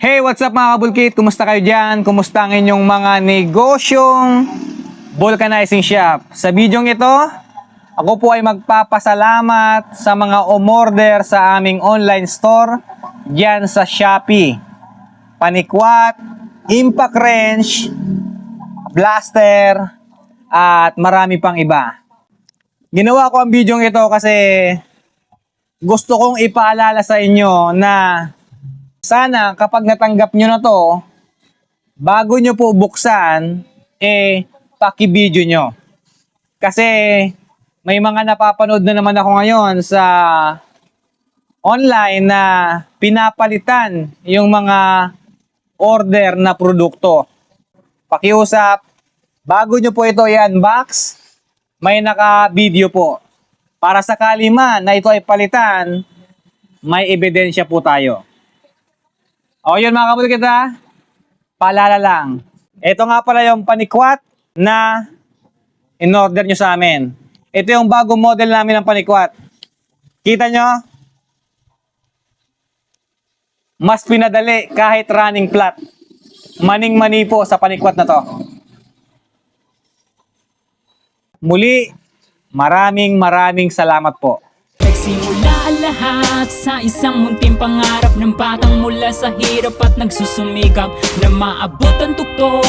Hey, what's up mga kabulkit? Kumusta kayo dyan? Kumusta ang inyong mga negosyong vulcanizing shop? Sa video ito, ako po ay magpapasalamat sa mga umorder sa aming online store dyan sa Shopee. Panikwat, impact wrench, blaster, at marami pang iba. Ginawa ko ang video ito kasi gusto kong ipaalala sa inyo na sana kapag natanggap nyo na to, bago nyo po buksan, paki-video nyo. Kasi may mga napapanood na naman ako ngayon sa online na pinapalitan yung mga order na produkto. Pakiusap, bago nyo po ito i-unbox, may naka-video po. Para sakali man na ito ay palitan, may ebidensya po tayo. O yun mga kabulkit ha, paalala lang. Ito nga pala yung panikwat na in-order nyo sa amin. Ito yung bagong model namin ng panikwat. Kita nyo? Mas pinadali kahit running flat. Maning-mani po sa panikwat na to. Muli, maraming salamat po. Nagsimula ang lahat sa isang munting pangarap ng batang mula sa hirap at nagsusumikap na maabot ang tuktok.